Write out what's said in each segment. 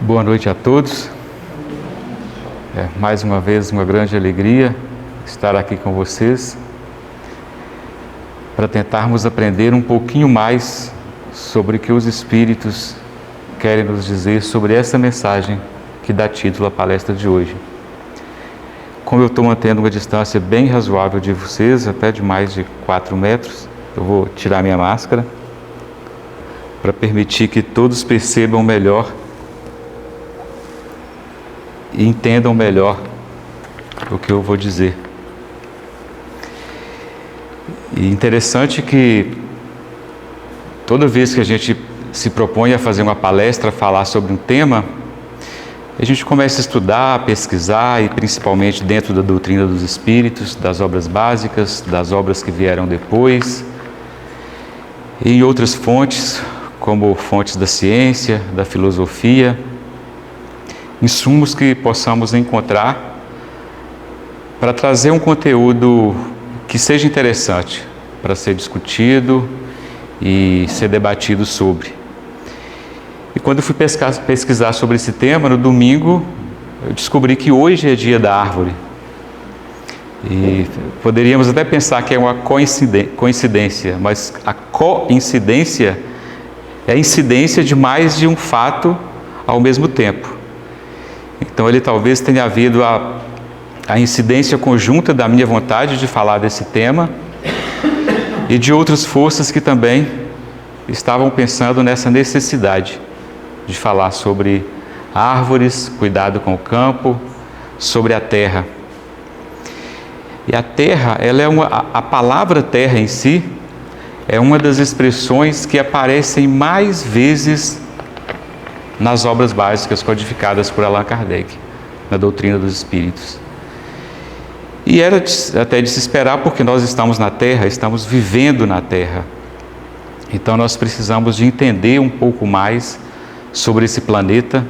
Boa noite a todos. Mais uma vez, uma grande alegria estar aqui com vocês para tentarmos aprender um pouquinho mais sobre o que os Espíritos querem nos dizer sobre essa mensagem que dá título à palestra de hoje. Como eu estou mantendo uma distância bem razoável de vocês, até de mais de 4 metros, eu vou tirar minha máscara para permitir que todos percebam melhor e entendam melhor o que eu vou dizer. E interessante que toda vez que a gente se propõe a fazer uma palestra, a falar sobre um tema, a gente começa a estudar, a pesquisar, e principalmente dentro da doutrina dos Espíritos, das obras básicas, das obras que vieram depois, e em outras fontes, como fontes da ciência, da filosofia, insumos que possamos encontrar para trazer um conteúdo que seja interessante para ser discutido e ser debatido sobre. E quando eu fui pesquisar sobre esse tema, no domingo, eu descobri que hoje é dia da árvore. E poderíamos até pensar que é uma coincidência, mas a coincidência é a incidência de mais de um fato ao mesmo tempo. Então ele talvez tenha havido a incidência conjunta da minha vontade de falar desse tema e de outras forças que também estavam pensando nessa necessidade de falar sobre árvores, cuidado com o campo, sobre a terra. E a terra, a palavra terra em si é uma das expressões que aparecem mais vezes nas obras básicas codificadas por Allan Kardec, na doutrina dos Espíritos. E era até de se esperar, porque nós estamos na Terra, estamos vivendo na Terra. Então nós precisamos de entender um pouco mais sobre esse planeta,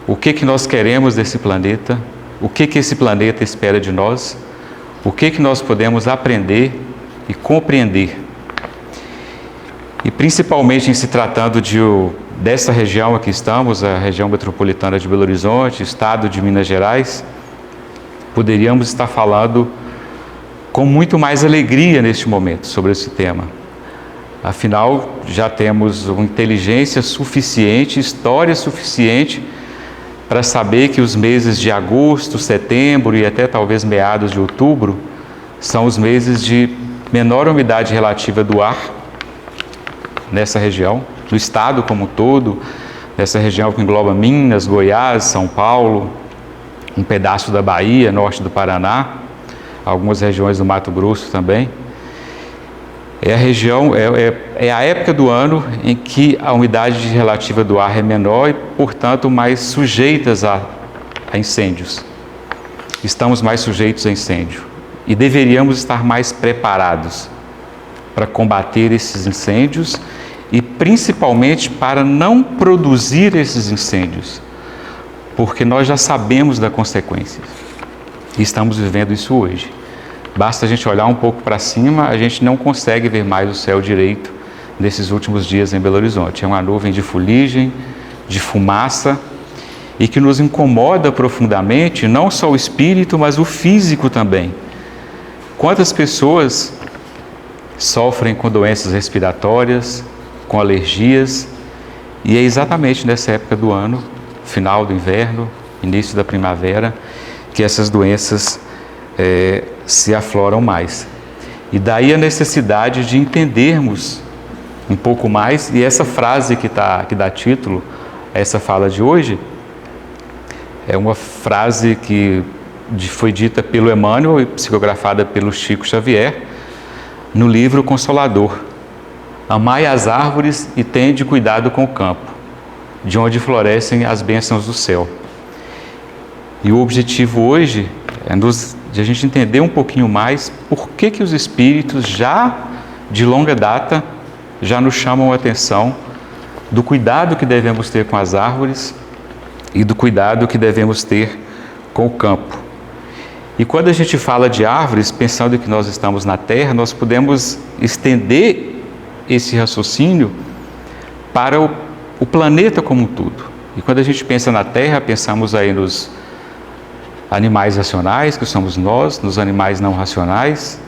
o que nós queremos desse planeta, o que esse planeta espera de nós, o que nós podemos aprender e compreender. E principalmente em se tratando dessa região aqui estamos, a região metropolitana de Belo Horizonte, estado de Minas Gerais, poderíamos estar falando com muito mais alegria neste momento sobre esse tema. Afinal, já temos uma inteligência suficiente, história suficiente para saber que os meses de agosto, setembro e até talvez meados de outubro são os meses de menor umidade relativa do ar nessa região, no estado como um todo, nessa região que engloba Minas, Goiás, São Paulo, um pedaço da Bahia, norte do Paraná, algumas regiões do Mato Grosso também. É a época do ano em que a umidade relativa do ar é menor e, portanto, mais sujeitas a incêndios. Estamos mais sujeitos a incêndio e deveríamos estar mais preparados para combater esses incêndios e principalmente para não produzir esses incêndios, porque nós já sabemos da consequência e estamos vivendo isso hoje. Basta a gente olhar um pouco para cima, a gente não consegue ver mais o céu direito nesses últimos dias em Belo Horizonte. É uma nuvem de fuligem, de fumaça, e que nos incomoda profundamente, não só o espírito, mas o físico também. Quantas pessoas sofrem com doenças respiratórias, com alergias, e é exatamente nessa época do ano, final do inverno, início da primavera, que essas doenças se afloram mais. E daí a necessidade de entendermos um pouco mais, e essa frase que dá título a essa fala de hoje, é uma frase que foi dita pelo Emmanuel e psicografada pelo Chico Xavier, no livro Consolador. Amai as árvores e tende cuidado com o campo, de onde florescem as bênçãos do céu. E o objetivo hoje é de a gente entender um pouquinho mais por que os Espíritos já de longa data já nos chamam a atenção do cuidado que devemos ter com as árvores e do cuidado que devemos ter com o campo. E quando a gente fala de árvores, pensando que nós estamos na Terra, nós podemos estender esse raciocínio para o planeta como um todo. E quando a gente pensa na terra, pensamos aí nos animais racionais, que somos nós, nos animais não racionais,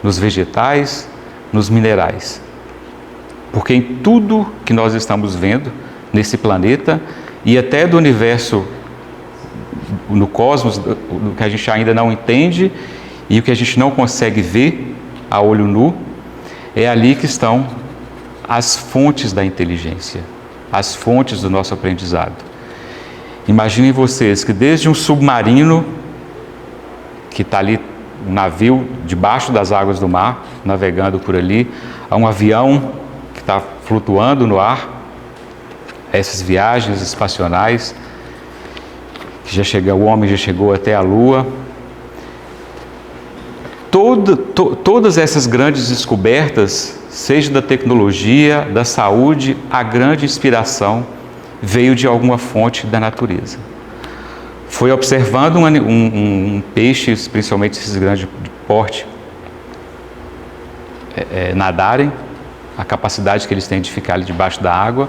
nos vegetais, nos minerais. Porque em tudo que nós estamos vendo nesse planeta e até do universo, no cosmos, o que a gente ainda não entende e o que a gente não consegue ver a olho nu, é ali que estão as fontes da inteligência, as fontes do nosso aprendizado. Imaginem vocês que desde um submarino, que está ali, um navio debaixo das águas do mar, navegando por ali, a um avião que está flutuando no ar, essas viagens espacionais, que o homem já chegou até a Lua. Todas essas grandes descobertas, seja da tecnologia, da saúde, a grande inspiração veio de alguma fonte da natureza. Foi observando um peixe, principalmente esses grandes de porte, nadarem, a capacidade que eles têm de ficar ali debaixo da água,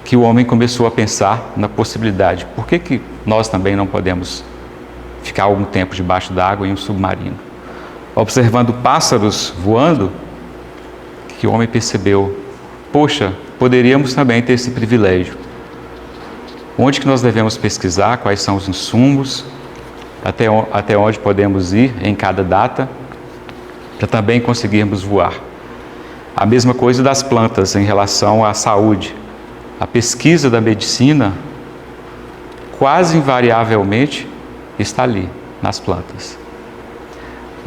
que o homem começou a pensar na possibilidade. Por que nós também não podemos ficar algum tempo debaixo da água em um submarino? Observando pássaros voando, que o homem percebeu, poxa, poderíamos também ter esse privilégio. Onde que nós devemos pesquisar, quais são os insumos, até onde podemos ir em cada data, para também conseguirmos voar. A mesma coisa das plantas em relação à saúde. A pesquisa da medicina, quase invariavelmente, está ali, nas plantas.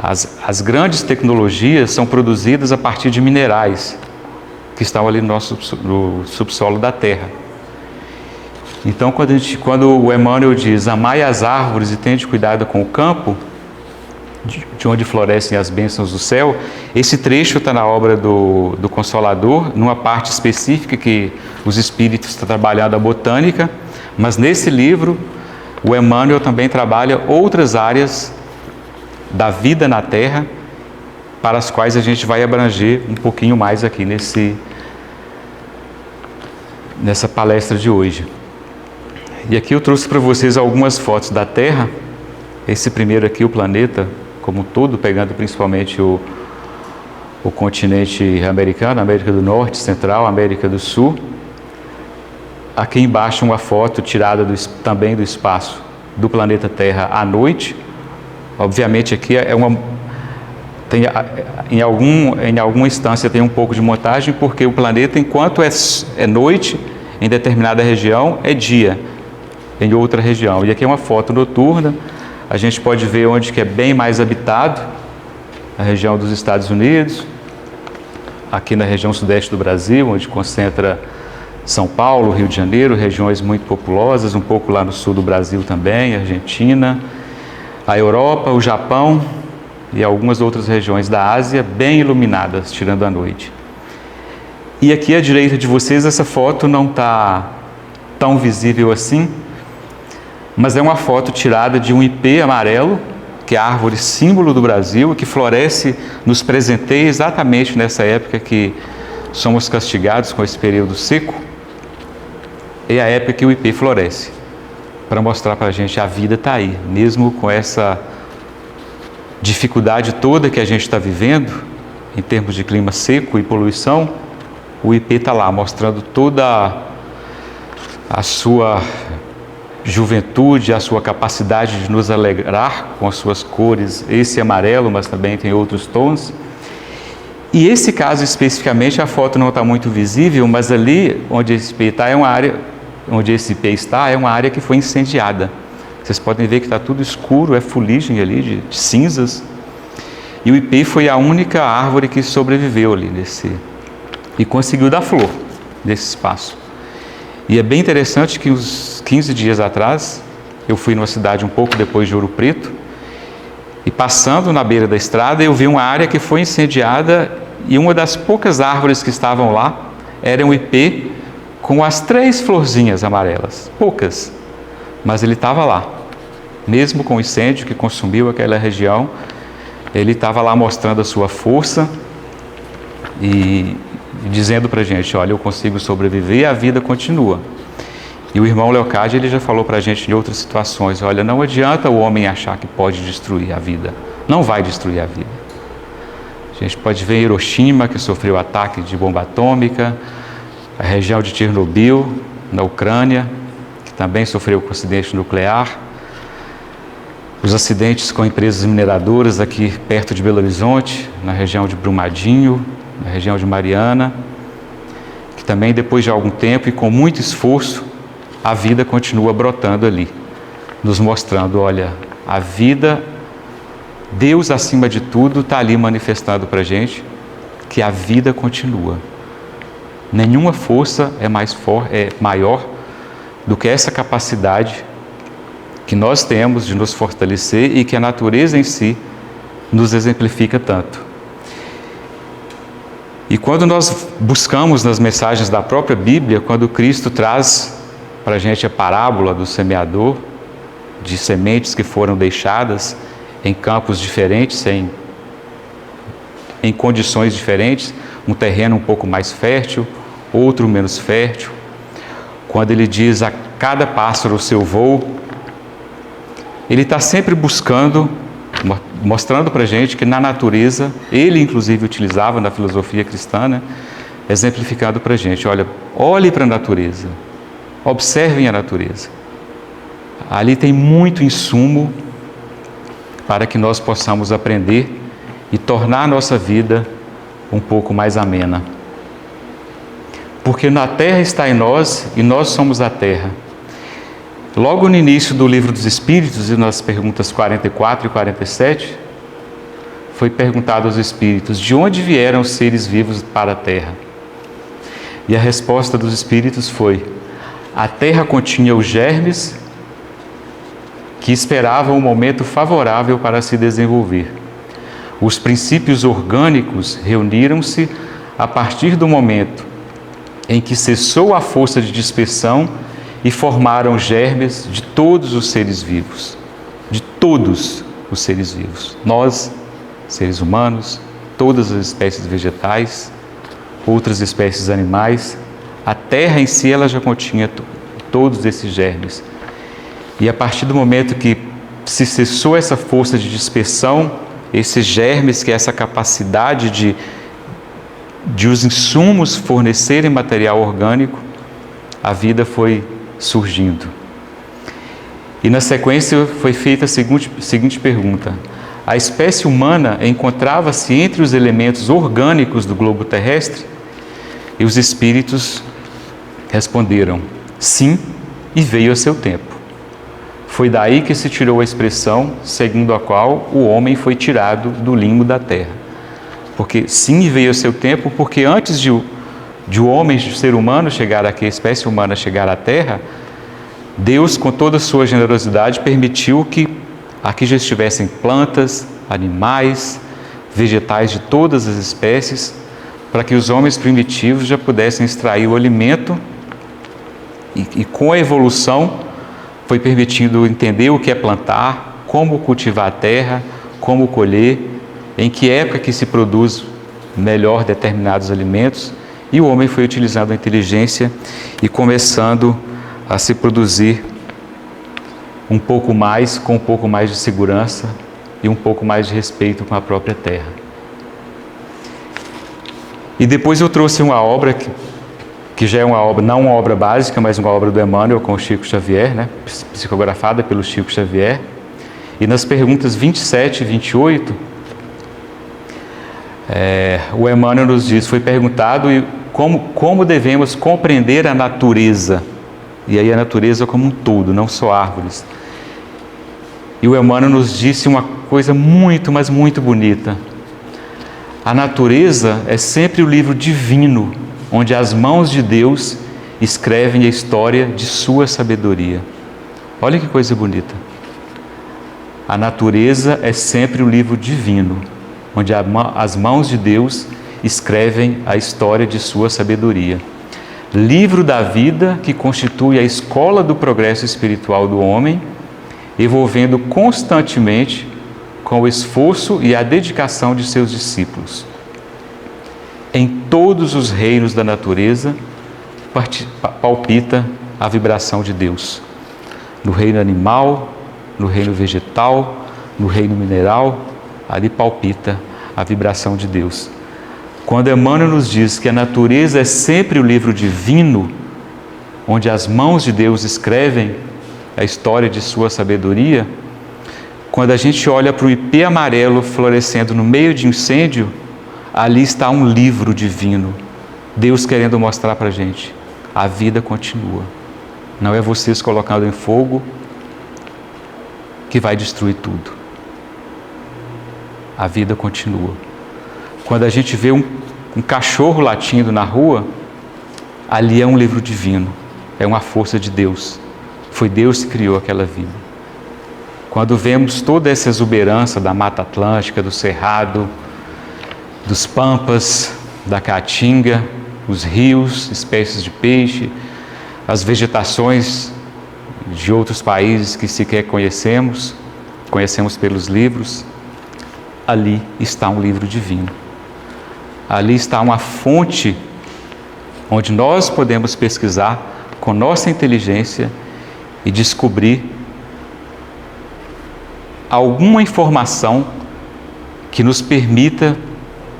As grandes tecnologias são produzidas a partir de minerais que estão ali no subsolo da Terra. Então, quando o Emmanuel diz, amai as árvores e tende cuidado com o campo, de onde florescem as bênçãos do céu, esse trecho está na obra do Consolador, numa parte específica que os espíritos estão trabalhando a botânica, mas nesse livro o Emmanuel também trabalha outras áreas da vida na Terra, para as quais a gente vai abranger um pouquinho mais aqui nessa palestra de hoje. E aqui eu trouxe para vocês algumas fotos da Terra. Esse primeiro aqui, o planeta como um todo, pegando principalmente o continente americano, América do Norte, Central, América do Sul. Aqui embaixo uma foto tirada também do espaço do planeta Terra à noite. Obviamente aqui em alguma instância tem um pouco de montagem, porque o planeta, enquanto é noite em determinada região, é dia em outra região. E aqui é uma foto noturna. A gente pode ver onde que é bem mais habitado, a região dos Estados Unidos, aqui na região sudeste do Brasil, onde concentra São Paulo, Rio de Janeiro, regiões muito populosas, um pouco lá no sul do Brasil também, Argentina, a Europa, o Japão e algumas outras regiões da Ásia bem iluminadas, tirando a noite. E aqui à direita de vocês, essa foto não está tão visível assim, mas é uma foto tirada de um ipê amarelo, que é a árvore símbolo do Brasil, que floresce, nos presenteia exatamente nessa época que somos castigados com esse período seco. É a época que o ipê floresce, para mostrar para a gente a vida está aí, mesmo com essa dificuldade toda que a gente está vivendo, em termos de clima seco e poluição, o ipê está lá, mostrando toda a sua juventude, a sua capacidade de nos alegrar com as suas cores, esse amarelo, mas também tem outros tons. E esse caso especificamente, a foto não está muito visível, mas ali onde esse ipê está é uma área que foi incendiada. Vocês podem ver que está tudo escuro, é fuligem ali de cinzas. E o ipê foi a única árvore que sobreviveu ali e conseguiu dar flor nesse espaço. E é bem interessante que uns 15 dias atrás, eu fui numa cidade um pouco depois de Ouro Preto, e passando na beira da estrada, eu vi uma área que foi incendiada e uma das poucas árvores que estavam lá era um ipê com as 3 florzinhas amarelas, poucas, mas ele estava lá. Mesmo com o incêndio que consumiu aquela região, ele estava lá mostrando a sua força e dizendo para a gente, olha, eu consigo sobreviver e a vida continua. E o irmão Leocádio, ele já falou para a gente em outras situações, olha, não adianta o homem achar que pode destruir a vida. Não vai destruir a vida. A gente pode ver Hiroshima, que sofreu ataque de bomba atômica, a região de Chernobyl, na Ucrânia, que também sofreu com acidente nuclear, os acidentes com empresas mineradoras aqui perto de Belo Horizonte, na região de Brumadinho, na região de Mariana, que também depois de algum tempo e com muito esforço, a vida continua brotando ali, nos mostrando, olha, a vida, Deus acima de tudo está ali manifestando para a gente que a vida continua. Nenhuma força é maior do que essa capacidade que nós temos de nos fortalecer e que a natureza em si nos exemplifica tanto. E quando nós buscamos nas mensagens da própria Bíblia, quando Cristo traz para a gente a parábola do semeador, de sementes que foram deixadas em campos diferentes, em condições diferentes, um terreno um pouco mais fértil, outro menos fértil. Quando ele diz a cada pássaro o seu voo, ele está sempre buscando, mostrando para a gente que na natureza, ele inclusive utilizava na filosofia cristã, né, exemplificado para a gente, olha, olhe para a natureza, observem a natureza. Ali tem muito insumo para que nós possamos aprender e tornar a nossa vida um pouco mais amena. Porque na terra está em nós e nós somos a terra. Logo no início do livro dos Espíritos, e nas perguntas 44 e 47, foi perguntado aos Espíritos, de onde vieram os seres vivos para a terra? E a resposta dos Espíritos foi, a terra continha os germes que esperavam um momento favorável para se desenvolver. Os princípios orgânicos reuniram-se a partir do momento em que cessou a força de dispersão e formaram germes de todos os seres vivos. De todos os seres vivos. Nós, seres humanos, todas as espécies vegetais, outras espécies animais, a terra em si ela já continha todos esses germes. E a partir do momento que se cessou essa força de dispersão, esses germes, que é essa capacidade de os insumos fornecerem material orgânico, a vida foi surgindo. E na sequência foi feita a seguinte pergunta: a espécie humana encontrava-se entre os elementos orgânicos do globo terrestre? E os espíritos responderam, sim, e veio a seu tempo. Foi daí que se tirou a expressão segundo a qual o homem foi tirado do limo da terra. Porque sim, e veio a seu tempo, porque antes de o homem, de ser humano chegar aqui, a espécie humana chegar à terra, Deus, com toda a sua generosidade, permitiu que aqui já estivessem plantas, animais, vegetais de todas as espécies, para que os homens primitivos já pudessem extrair o alimento e com a evolução foi permitindo entender o que é plantar, como cultivar a terra, como colher, em que época que se produz melhor determinados alimentos, e o homem foi utilizando a inteligência e começando a se produzir um pouco mais, com um pouco mais de segurança e um pouco mais de respeito com a própria terra. E depois eu trouxe uma obra que já é uma obra, não uma obra básica, mas uma obra do Emmanuel com o Chico Xavier, né? Psicografada pelo Chico Xavier. E nas perguntas 27 e 28, o Emmanuel nos diz, foi perguntado como devemos compreender a natureza. E aí a natureza como um todo, não só árvores. E o Emmanuel nos disse uma coisa muito, mas muito bonita. A natureza é sempre o livro divino, onde as mãos de Deus escrevem a história de sua sabedoria. Olha que coisa bonita. A natureza é sempre o livro divino, onde as mãos de Deus escrevem a história de sua sabedoria. Livro da vida que constitui a escola do progresso espiritual do homem, evolvendo constantemente com o esforço e a dedicação de seus discípulos. Em todos os reinos da natureza palpita a vibração de Deus. No reino animal, no reino vegetal, no reino mineral, ali palpita a vibração de Deus. Quando Emmanuel nos diz que a natureza é sempre o livro divino, onde as mãos de Deus escrevem a história de sua sabedoria, quando a gente olha para o ipê amarelo florescendo no meio de incêndio, ali está um livro divino, Deus querendo mostrar para a gente, a vida continua. Não é vocês colocando em fogo que vai destruir tudo. A vida continua. Quando a gente vê um cachorro latindo na rua, ali é um livro divino, é uma força de Deus. Foi Deus que criou aquela vida. Quando vemos toda essa exuberância da Mata Atlântica, do Cerrado, dos Pampas, da Caatinga, os rios, espécies de peixe, as vegetações de outros países que sequer conhecemos pelos livros, ali está um livro divino. Ali está uma fonte onde nós podemos pesquisar com nossa inteligência e descobrir alguma informação que nos permita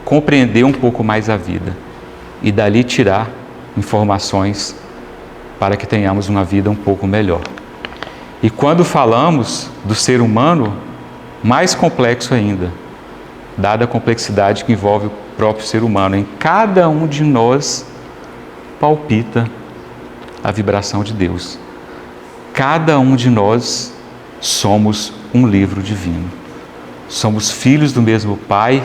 compreender um pouco mais a vida e dali tirar informações para que tenhamos uma vida um pouco melhor. E quando falamos do ser humano, mais complexo ainda, dada a complexidade que envolve o próprio ser humano, em cada um de nós palpita a vibração de Deus. Cada um de nós somos um livro divino. Somos filhos do mesmo Pai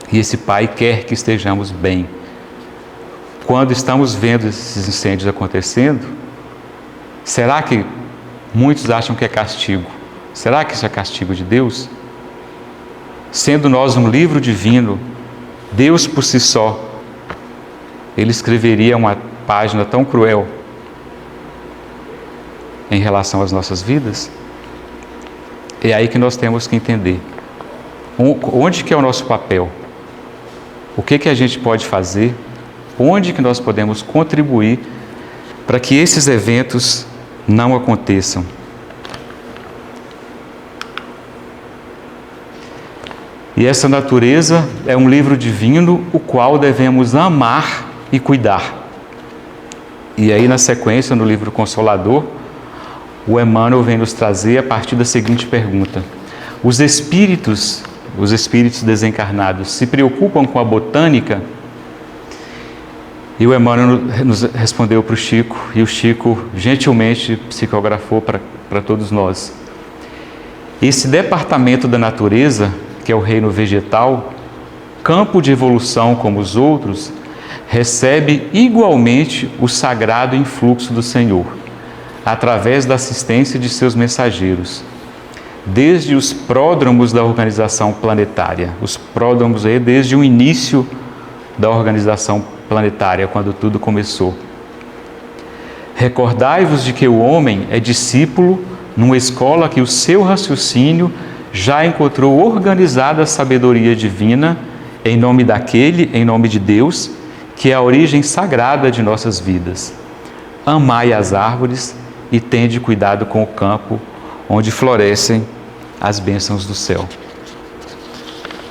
e esse Pai quer que estejamos bem. Quando estamos vendo esses incêndios acontecendo, será que muitos acham que é castigo? Será que isso é castigo de Deus? Sendo nós um livro divino, Deus por si só, Ele escreveria uma página tão cruel em relação às nossas vidas? É aí que nós temos que entender. Onde que é o nosso papel? O que a gente pode fazer? Onde que nós podemos contribuir para que esses eventos não aconteçam? E essa natureza é um livro divino, o qual devemos amar e cuidar. E aí, na sequência, no livro Consolador, o Emmanuel vem nos trazer a partir da seguinte pergunta: os espíritos desencarnados se preocupam com a botânica? E o Emmanuel nos respondeu para o Chico, e o Chico gentilmente psicografou para todos nós. Esse departamento da natureza, que é o reino vegetal, campo de evolução como os outros, recebe igualmente o sagrado influxo do Senhor, através da assistência de seus mensageiros, desde os pródromos da organização planetária. Os pródromos aí desde o início da organização planetária, quando tudo começou. Recordai-vos de que o homem é discípulo numa escola que o seu raciocínio já encontrou organizada a sabedoria divina em nome de Deus, que é a origem sagrada de nossas vidas. Amai as árvores e tende cuidado com o campo onde florescem as bênçãos do céu.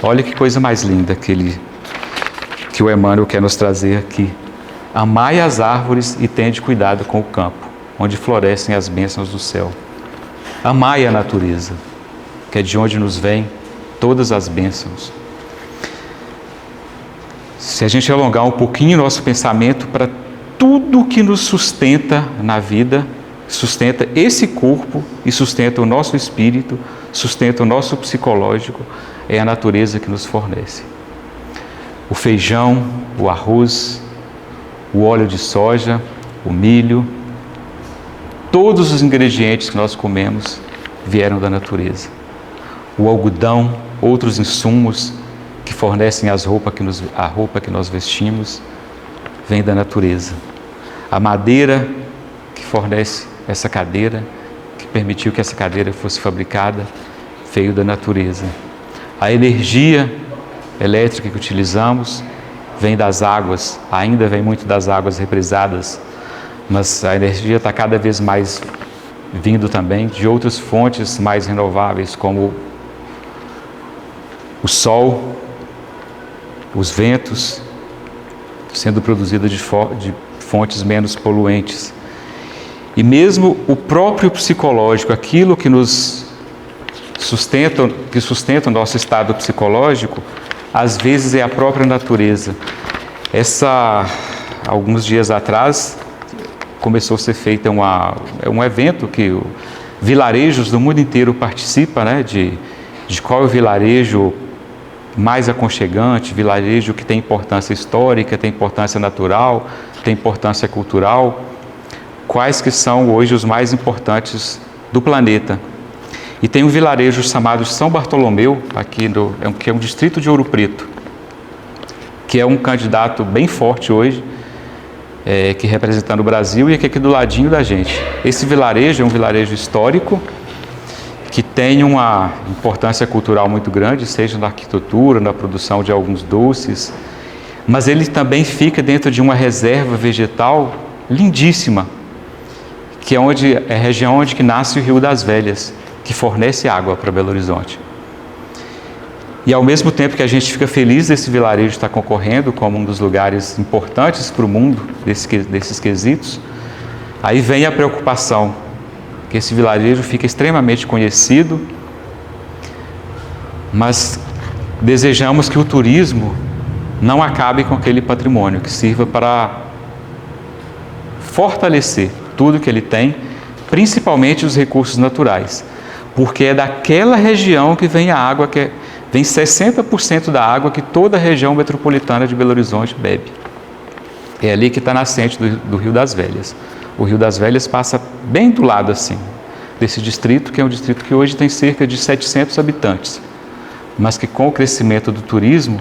Olha que coisa mais linda que o Emmanuel quer nos trazer aqui. Amai as árvores e tende cuidado com o campo onde florescem as bênçãos do céu. Amai a natureza, que é de onde nos vêm todas as bênçãos. Se a gente alongar um pouquinho nosso pensamento para tudo que nos sustenta na vida, sustenta esse corpo e sustenta o nosso espírito, sustenta o nosso psicológico, é a natureza que nos fornece. O feijão, o arroz, o óleo de soja, o milho, todos os ingredientes que nós comemos vieram da natureza. O algodão, outros insumos que fornecem a roupa que nós vestimos, vem da natureza. A madeira que fornece essa cadeira, que permitiu que essa cadeira fosse fabricada, veio da natureza. A energia elétrica que utilizamos vem das águas, ainda vem muito das águas represadas mas a energia está cada vez mais vindo também de outras fontes mais renováveis, como o sol, os ventos, sendo produzida de fontes menos poluentes. E mesmo o próprio psicológico, aquilo que nos sustenta, que sustenta o nosso estado psicológico, às vezes é a própria natureza. Alguns dias atrás, começou a ser feito um evento que vilarejos do mundo inteiro participam, né, de qual é o vilarejo mais aconchegante, vilarejo que tem importância histórica, tem importância natural, tem importância cultural, quais que são hoje os mais importantes do planeta. E tem um vilarejo chamado São Bartolomeu, que é um distrito de Ouro Preto, que é um candidato bem forte hoje, que representando o Brasil, e aqui do ladinho da gente. Esse vilarejo é um vilarejo histórico, que tem uma importância cultural muito grande, seja na arquitetura, na produção de alguns doces, mas ele também fica dentro de uma reserva vegetal lindíssima, que é a região onde que nasce o Rio das Velhas, que fornece água para Belo Horizonte. E ao mesmo tempo que a gente fica feliz desse vilarejo estar concorrendo como um dos lugares importantes para o mundo desses quesitos, aí vem a preocupação, que esse vilarejo fica extremamente conhecido, mas desejamos que o turismo não acabe com aquele patrimônio, que sirva para fortalecer tudo que ele tem, principalmente os recursos naturais, porque é daquela região que vem a água, vem 60% da água que toda a região metropolitana de Belo Horizonte bebe. É ali que está a nascente do Rio das Velhas. O Rio das Velhas passa bem do lado assim, desse distrito, que é um distrito que hoje tem cerca de 700 habitantes, mas que com o crescimento do turismo,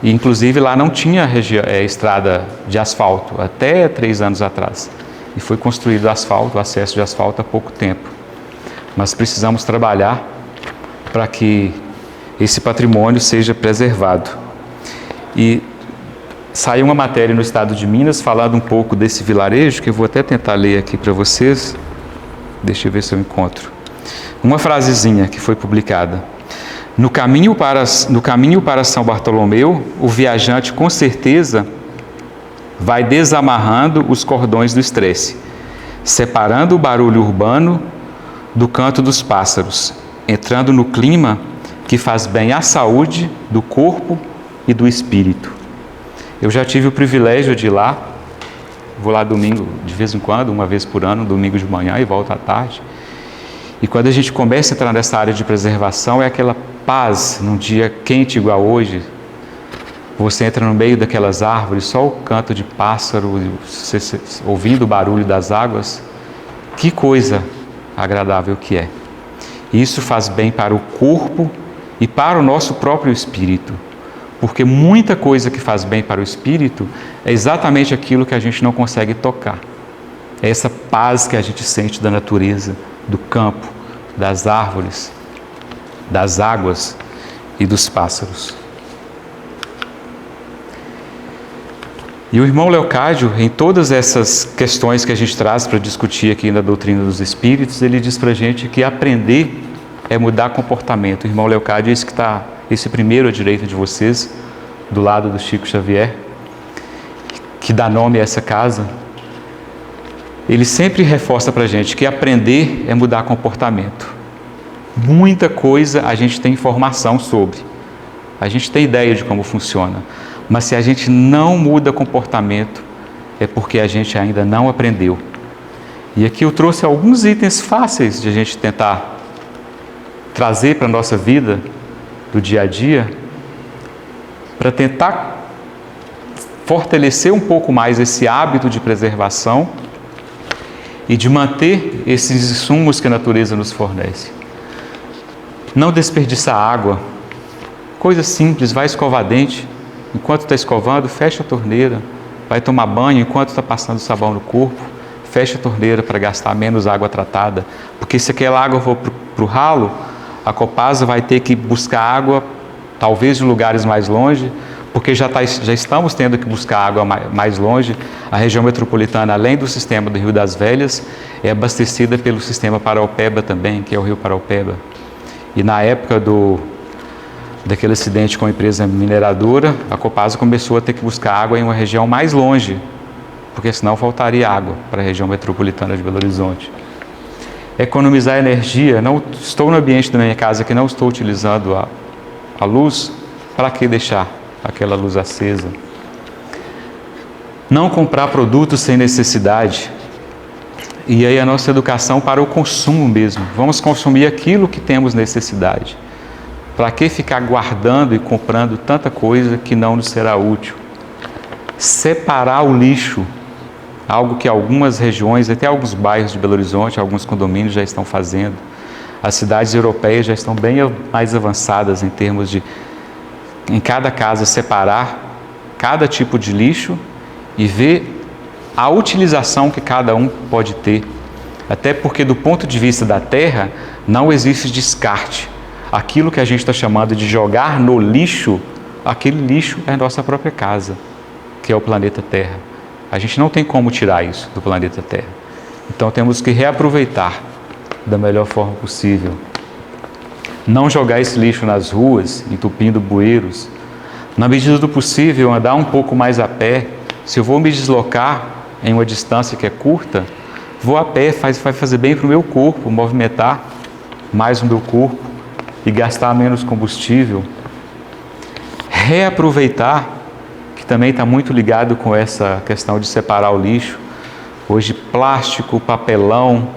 e inclusive lá não tinha estrada de asfalto até 3 anos atrás, e foi construído o acesso de asfalto há pouco tempo. Mas precisamos trabalhar para que esse patrimônio seja preservado. E saiu uma matéria no estado de Minas falando um pouco desse vilarejo, que eu vou até tentar ler aqui para vocês. Deixa eu ver se eu encontro. Uma frasezinha que foi publicada. No caminho para São Bartolomeu, o viajante com certeza vai desamarrando os cordões do estresse, separando o barulho urbano do canto dos pássaros, entrando no clima que faz bem à saúde do corpo e do espírito. Eu já tive o privilégio de ir lá, vou lá domingo, de vez em quando, uma vez por ano, domingo de manhã e volto à tarde. E quando a gente começa a entrar nessa área de preservação, é aquela paz, num dia quente igual hoje, você entra no meio daquelas árvores, só o canto de pássaro, você ouvindo o barulho das águas, que coisa agradável que é. Isso faz bem para o corpo e para o nosso próprio espírito, porque muita coisa que faz bem para o espírito é exatamente aquilo que a gente não consegue tocar. É essa paz que a gente sente da natureza, do campo, das árvores, das águas e dos pássaros. E o irmão Leocádio, em todas essas questões que a gente traz para discutir aqui na doutrina dos espíritos, ele diz para a gente que aprender é mudar comportamento. O irmão Leocádio é esse que está, esse primeiro à direita de vocês, do lado do Chico Xavier, que dá nome a essa casa. Ele sempre reforça para a gente que aprender é mudar comportamento. Muita coisa a gente tem informação sobre, a gente tem ideia de como funciona, mas se a gente não muda comportamento, é porque a gente ainda não aprendeu. E aqui eu trouxe alguns itens fáceis de a gente tentar trazer para a nossa vida do dia a dia, para tentar fortalecer um pouco mais esse hábito de preservação e de manter esses insumos que a natureza nos fornece. Não desperdiçar água, coisa simples, vai escovar dente, enquanto está escovando, fecha a torneira, vai tomar banho, enquanto está passando sabão no corpo, fecha a torneira para gastar menos água tratada, porque se aquela água for para o ralo, a Copasa vai ter que buscar água, talvez de lugares mais longe, porque já estamos tendo que buscar água mais longe. A região metropolitana, além do sistema do Rio das Velhas, é abastecida pelo sistema Paraopeba também, que é o Rio Paraopeba. E na época daquele acidente com a empresa mineradora, a Copasa começou a ter que buscar água em uma região mais longe, porque senão faltaria água para a região metropolitana de Belo Horizonte. Economizar energia. Não estou no ambiente da minha casa que não estou utilizando a luz, para que deixar aquela luz acesa? Não comprar produtos sem necessidade. E aí a nossa educação para o consumo mesmo. Vamos consumir aquilo que temos necessidade. Para que ficar guardando e comprando tanta coisa que não nos será útil? Separar o lixo. Algo que algumas regiões, até alguns bairros de Belo Horizonte, alguns condomínios já estão fazendo. As cidades europeias já estão bem mais avançadas em termos de, em cada casa, separar cada tipo de lixo e ver a utilização que cada um pode ter. Até porque, do ponto de vista da Terra, não existe descarte. Aquilo que a gente está chamando de jogar no lixo, aquele lixo é a nossa própria casa, que é o planeta Terra. A gente não tem como tirar isso do planeta Terra. Então temos que reaproveitar da melhor forma possível. Não jogar esse lixo nas ruas, entupindo bueiros. Na medida do possível, andar um pouco mais a pé. Se eu vou me deslocar em uma distância que é curta, vou a pé, vai fazer bem para o meu corpo, movimentar mais o meu corpo e gastar menos combustível. Reaproveitar, que também está muito ligado com essa questão de separar o lixo. Hoje, plástico, papelão,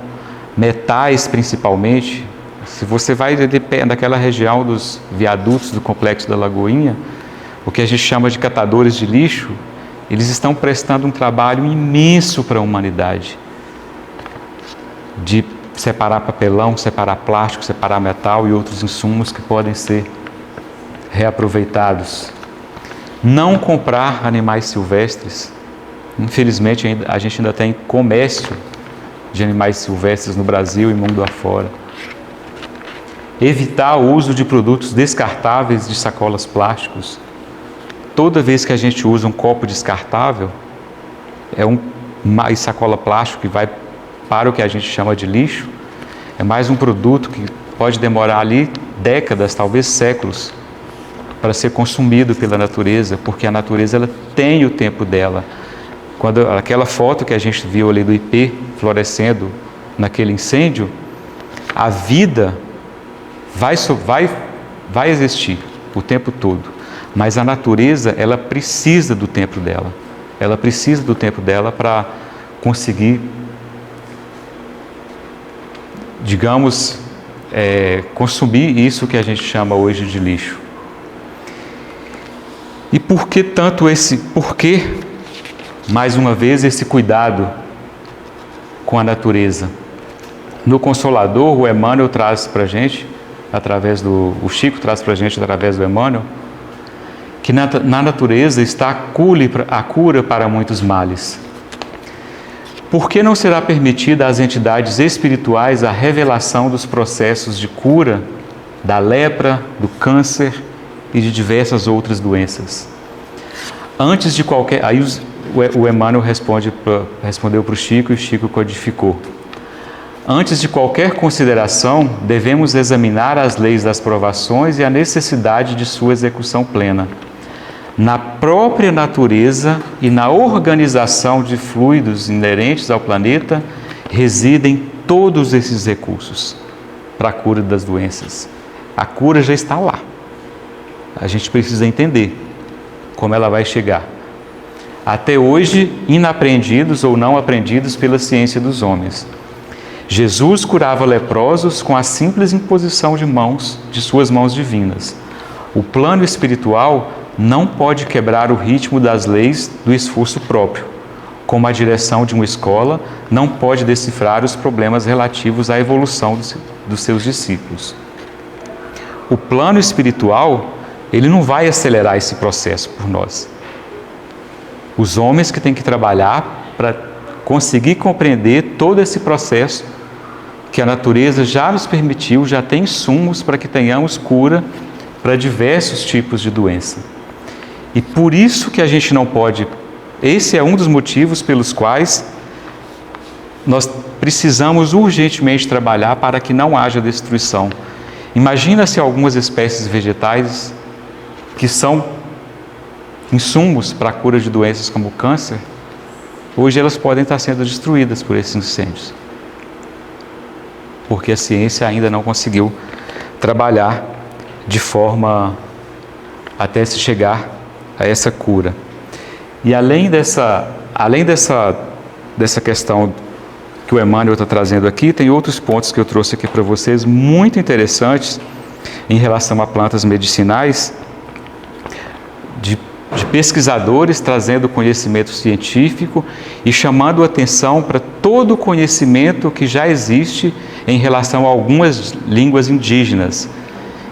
metais principalmente. Se você vai daquela região dos viadutos do Complexo da Lagoinha, o que a gente chama de catadores de lixo, eles estão prestando um trabalho imenso para a humanidade. De separar papelão, separar plástico, separar metal e outros insumos que podem ser reaproveitados. Não comprar animais silvestres. Infelizmente, a gente ainda tem comércio de animais silvestres no Brasil e mundo afora. Evitar o uso de produtos descartáveis de sacolas plásticos. Toda vez que a gente usa um copo descartável, é uma sacola plástica que vai para o que a gente chama de lixo, é mais um produto que pode demorar ali décadas, talvez séculos, para ser consumido pela natureza, porque a natureza ela tem o tempo dela. Quando aquela foto que a gente viu ali do ipê florescendo naquele incêndio, a vida vai existir o tempo todo, mas a natureza ela precisa do tempo dela. Ela precisa do tempo dela para conseguir, digamos, consumir isso que a gente chama hoje de lixo. E por que mais uma vez, esse cuidado com a natureza? No Consolador, o Emmanuel traz para a gente, o Chico traz para a gente através do Emmanuel, que na natureza está a cura para muitos males. Por que não será permitida às entidades espirituais a revelação dos processos de cura da lepra, do câncer e de diversas outras doenças? Antes de qualquer... Aí o Emmanuel respondeu para o Chico e o Chico codificou. Antes de qualquer consideração, devemos examinar as leis das provações e a necessidade de sua execução plena. Na própria natureza e na organização de fluidos inerentes ao planeta, residem todos esses recursos para a cura das doenças. A cura já está lá. A gente precisa entender como ela vai chegar. Até hoje, inaprendidos ou não aprendidos pela ciência dos homens. Jesus curava leprosos com a simples imposição de suas mãos divinas. O plano espiritual não pode quebrar o ritmo das leis do esforço próprio, como a direção de uma escola não pode decifrar os problemas relativos à evolução dos seus discípulos. O plano espiritual, ele não vai acelerar esse processo por nós. Os homens que têm que trabalhar para conseguir compreender todo esse processo que a natureza já nos permitiu, já tem insumos para que tenhamos cura para diversos tipos de doença. E por isso que a gente não pode, esse é um dos motivos pelos quais nós precisamos urgentemente trabalhar para que não haja destruição. Imagina se algumas espécies vegetais que são insumos para a cura de doenças como o câncer, hoje elas podem estar sendo destruídas por esses incêndios, porque a ciência ainda não conseguiu trabalhar de forma até se chegar a essa cura. E além dessa questão que o Emmanuel está trazendo aqui, tem outros pontos que eu trouxe aqui para vocês, muito interessantes, em relação a plantas medicinais, de pesquisadores trazendo conhecimento científico e chamando atenção para todo o conhecimento que já existe em relação a algumas línguas indígenas.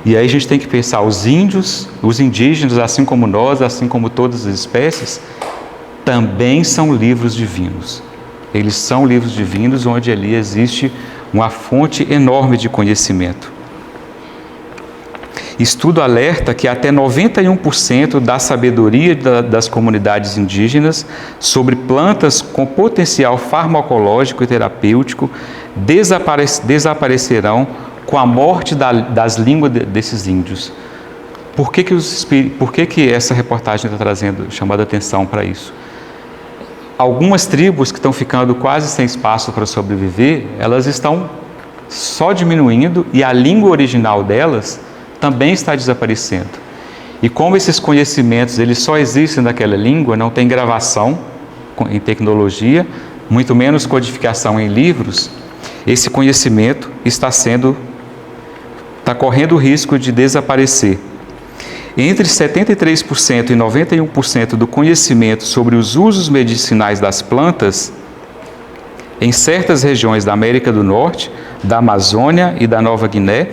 E aí a gente tem que pensar, os índios, os indígenas, assim como nós, assim como todas as espécies, também são livros divinos. Eles são livros divinos onde ali existe uma fonte enorme de conhecimento. Estudo alerta que até 91% da sabedoria das comunidades indígenas sobre plantas com potencial farmacológico e terapêutico desaparecerão com a morte das línguas desses índios. Por que essa reportagem está chamando a atenção para isso? Algumas tribos que estão ficando quase sem espaço para sobreviver, elas estão só diminuindo e a língua original delas também está desaparecendo. E como esses conhecimentos eles só existem naquela língua, não tem gravação em tecnologia, muito menos codificação em livros, esse conhecimento está correndo o risco de desaparecer. Entre 73% e 91% do conhecimento sobre os usos medicinais das plantas em certas regiões da América do Norte, da Amazônia e da Nova Guiné,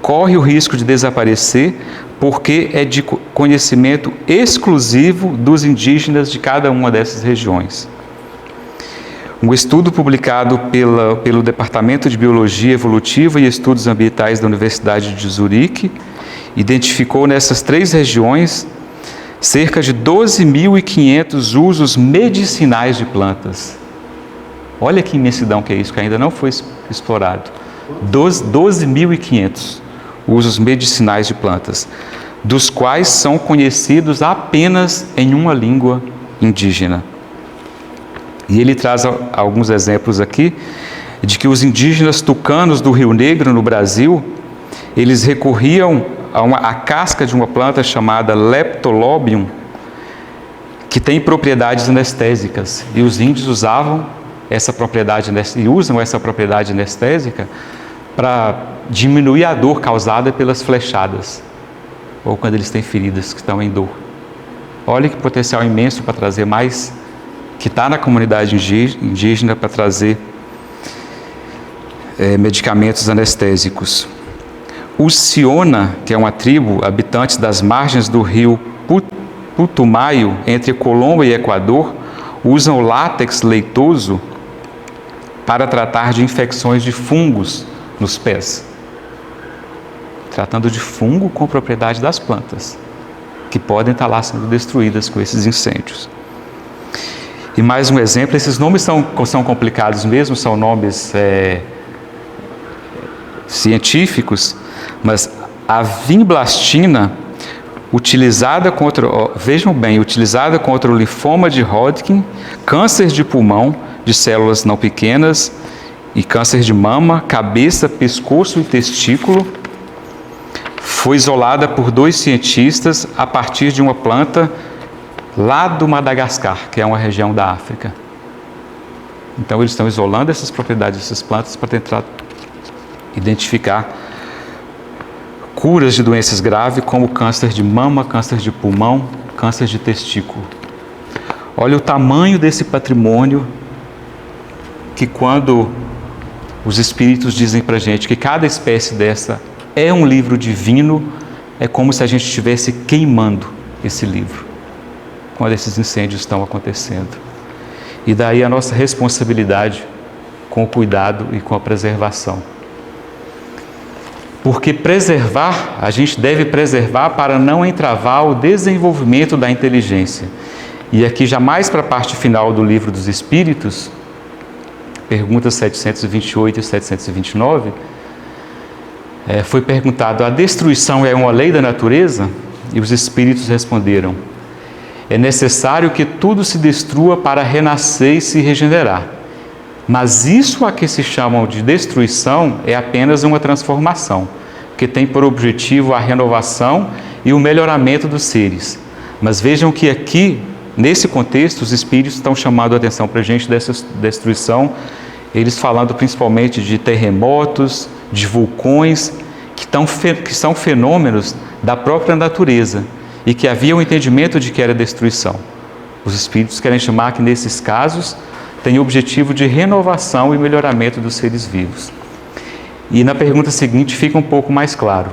corre o risco de desaparecer porque é de conhecimento exclusivo dos indígenas de cada uma dessas regiões. Um estudo publicado pelo Departamento de Biologia Evolutiva e Estudos Ambientais da Universidade de Zurique identificou nessas 3 regiões cerca de 12.500 usos medicinais de plantas. Olha que imensidão que é isso, que ainda não foi explorado. 12.500 usos medicinais de plantas, dos quais são conhecidos apenas em uma língua indígena. E ele traz alguns exemplos aqui de que os indígenas tucanos do Rio Negro, no Brasil, eles recorriam a casca de uma planta chamada Leptolobium, que tem propriedades anestésicas. E os índios usavam essa propriedade e usam essa propriedade anestésica para diminuir a dor causada pelas flechadas, ou quando eles têm feridas que estão em dor. Olha que potencial imenso para trazer mais, que está na comunidade indígena, para trazer medicamentos anestésicos. Os Siona, que é uma tribo, habitantes das margens do rio Putumayo, entre Colômbia e Equador, usam látex leitoso para tratar de infecções de fungos nos pés. Tratando de fungo com propriedade das plantas, que podem estar lá sendo destruídas com esses incêndios. E mais um exemplo, esses nomes são complicados mesmo, são nomes científicos, mas a vinblastina, utilizada contra o linfoma de Hodgkin, câncer de pulmão de células não pequenas e câncer de mama, cabeça, pescoço e testículo, foi isolada por 2 cientistas a partir de uma planta lá do Madagascar, que é uma região da África. Então eles estão isolando essas propriedades dessas plantas para tentar identificar curas de doenças graves como câncer de mama, câncer de pulmão, câncer de testículo. Olha o tamanho desse patrimônio que, quando os espíritos dizem para a gente que cada espécie dessa é um livro divino, é como se a gente estivesse queimando esse livro quando esses incêndios estão acontecendo. E daí a nossa responsabilidade com o cuidado e com a preservação. Porque preservar, a gente deve preservar para não entravar o desenvolvimento da inteligência. E aqui, já mais para a parte final do Livro dos Espíritos, perguntas 728 e 729, foi perguntado: a destruição é uma lei da natureza? E os Espíritos responderam: é necessário que tudo se destrua para renascer e se regenerar. Mas isso a que se chamam de destruição é apenas uma transformação, que tem por objetivo a renovação e o melhoramento dos seres. Mas vejam que aqui, nesse contexto, os Espíritos estão chamando a atenção para a gente dessa destruição, eles falando principalmente de terremotos, de vulcões, que são fenômenos da própria natureza e que havia um entendimento de que era destruição. Os Espíritos querem chamar que, nesses casos, tem o objetivo de renovação e melhoramento dos seres vivos. E na pergunta seguinte fica um pouco mais claro: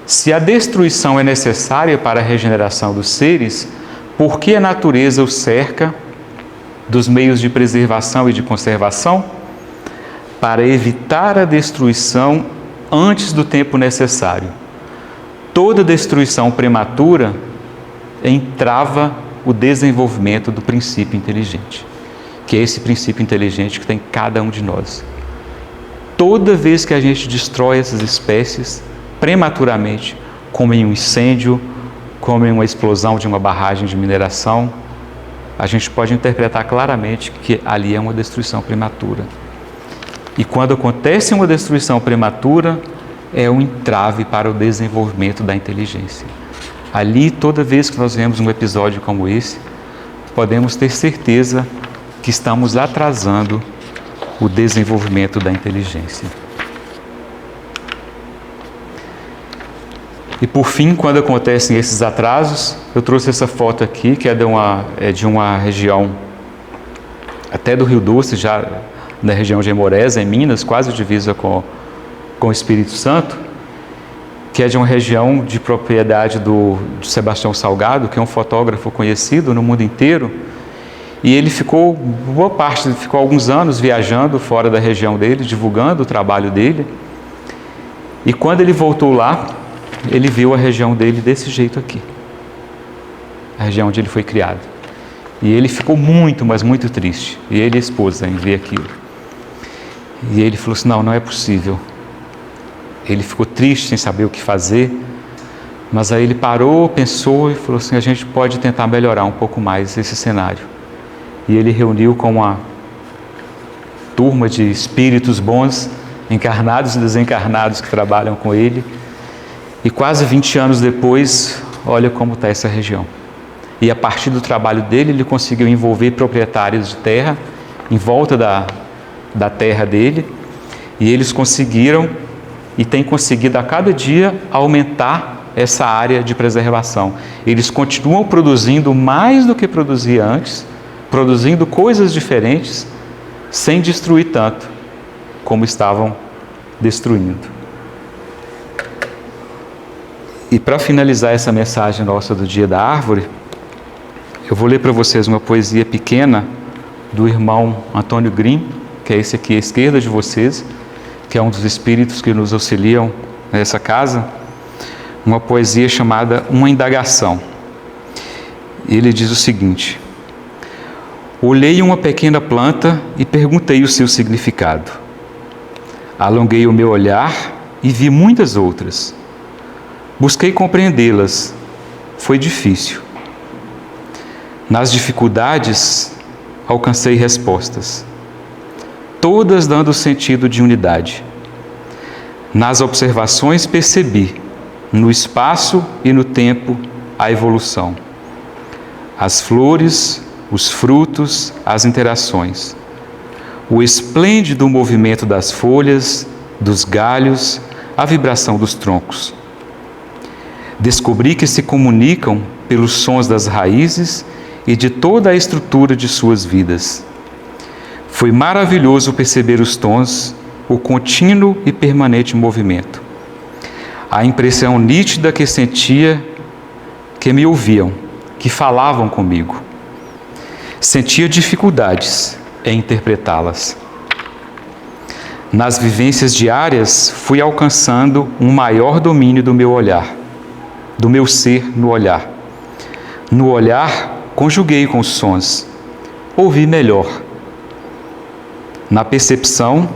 se a destruição é necessária para a regeneração dos seres, por que a natureza os cerca dos meios de preservação e de conservação? Para evitar a destruição antes do tempo necessário. Toda destruição prematura entrava o desenvolvimento do princípio inteligente, que é esse princípio inteligente que tem cada um de nós. Toda vez que a gente destrói essas espécies prematuramente, como em um incêndio, como em uma explosão de uma barragem de mineração, a gente pode interpretar claramente que ali é uma destruição prematura. E quando acontece uma destruição prematura, é um entrave para o desenvolvimento da inteligência. Ali, toda vez que nós vemos um episódio como esse, podemos ter certeza que estamos atrasando o desenvolvimento da inteligência. E por fim, quando acontecem esses atrasos, eu trouxe essa foto aqui, que é de uma região até do Rio Doce, já na região de Emorés, em Minas, quase divisa com o Espírito Santo, que é de uma região de propriedade do Sebastião Salgado, que é um fotógrafo conhecido no mundo inteiro. E ele ficou alguns anos viajando fora da região dele, divulgando o trabalho dele. E quando ele voltou lá, ele viu a região dele desse jeito aqui, a região onde ele foi criado. E ele ficou muito, mas muito triste. E ele e a esposa em ver aquilo. E ele falou assim: não é possível. Ele ficou triste, sem saber o que fazer. Mas aí ele parou, pensou e falou assim: a gente pode tentar melhorar um pouco mais esse cenário. E ele reuniu com uma turma de espíritos bons, encarnados e desencarnados, que trabalham com ele. E quase 20 anos depois, olha como está essa região. E a partir do trabalho dele, ele conseguiu envolver proprietários de terra em volta da terra dele. E eles conseguiram, e têm conseguido a cada dia, aumentar essa área de preservação. Eles continuam produzindo mais do que produzia antes, produzindo coisas diferentes, sem destruir tanto como estavam destruindo. E para finalizar essa mensagem nossa do Dia da Árvore, eu vou ler para vocês uma poesia pequena do irmão Antônio Grimm, que é esse aqui à esquerda de vocês, que é um dos espíritos que nos auxiliam nessa casa, uma poesia chamada Uma Indagação. Ele diz o seguinte: olhei uma pequena planta e perguntei o seu significado. Alonguei o meu olhar e vi muitas outras. Busquei compreendê-las. Foi difícil. Nas dificuldades, alcancei respostas, todas dando sentido de unidade. Nas observações percebi, no espaço e no tempo, a evolução. As flores, os frutos, as interações. O esplêndido movimento das folhas, dos galhos, a vibração dos troncos. Descobri que se comunicam pelos sons das raízes e de toda a estrutura de suas vidas. Foi maravilhoso perceber os tons, o contínuo e permanente movimento. A impressão nítida que sentia que me ouviam, que falavam comigo. Sentia dificuldades em interpretá-las. nas vivências diárias, fui alcançando um maior domínio do meu olhar, do meu ser no olhar. No olhar, conjuguei com os sons, ouvi melhor. Na percepção,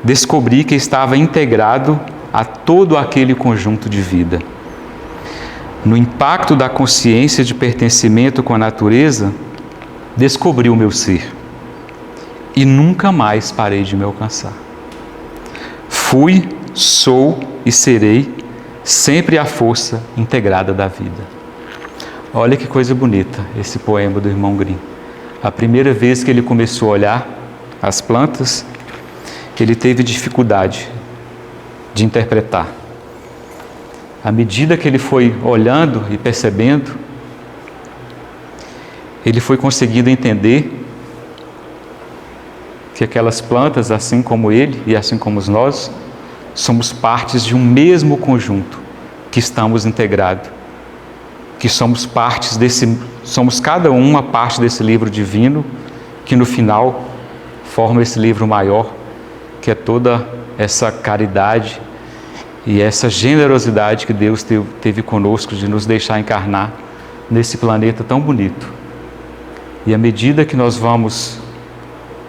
descobri que estava integrado a todo aquele conjunto de vida. No impacto da consciência de pertencimento com a natureza, descobri o meu ser e nunca mais parei de me alcançar. Fui, sou e serei sempre a força integrada da vida. Olha que coisa bonita esse poema do irmão Grimm. A primeira vez que ele começou a olhar as plantas, ele teve dificuldade de interpretar. À medida que ele foi olhando e percebendo, ele foi conseguindo entender que aquelas plantas, assim como ele e assim como nós, somos partes de um mesmo conjunto, que estamos integrados, que somos cada uma parte desse livro divino, que no final forma esse livro maior, que é toda essa caridade e essa generosidade que Deus teve conosco de nos deixar encarnar nesse planeta tão bonito. E à medida que nós vamos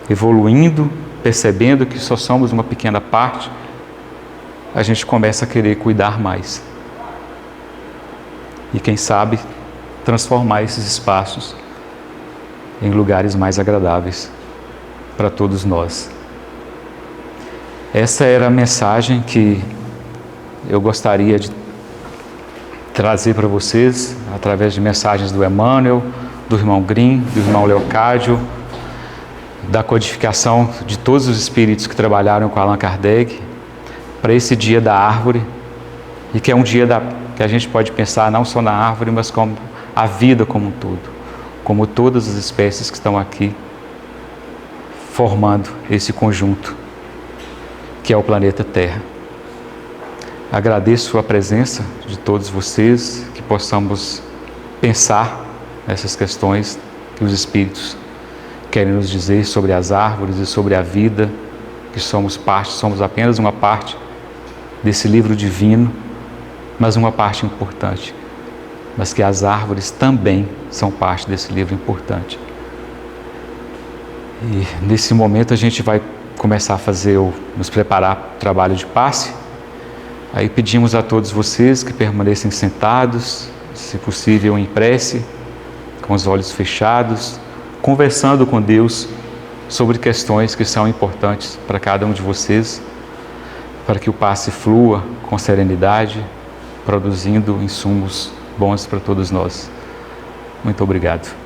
evoluindo, percebendo que só somos uma pequena parte, a gente começa a querer cuidar mais. E quem sabe transformar esses espaços em lugares mais agradáveis para todos nós. Essa era a mensagem que eu gostaria de trazer para vocês através de mensagens do Emmanuel, do irmão Grimm, do irmão Leocádio, da codificação de todos os espíritos que trabalharam com Allan Kardec, para esse dia da árvore, e que é um dia que a gente pode pensar não só na árvore, mas como a vida como um todo, como todas as espécies que estão aqui formando esse conjunto que é o planeta Terra. Agradeço a presença de todos vocês, que possamos pensar nessas questões que os espíritos querem nos dizer sobre as árvores e sobre a vida, que somos apenas uma parte desse livro divino, mas uma parte importante, mas que as árvores também são parte desse livro importante. E nesse momento a gente vai começar a nos preparar para o trabalho de passe. Aí pedimos a todos vocês que permanecem sentados, se possível em prece, com os olhos fechados, conversando com Deus sobre questões que são importantes para cada um de vocês, para que o passe flua com serenidade, produzindo insumos bons para todos nós. Muito obrigado.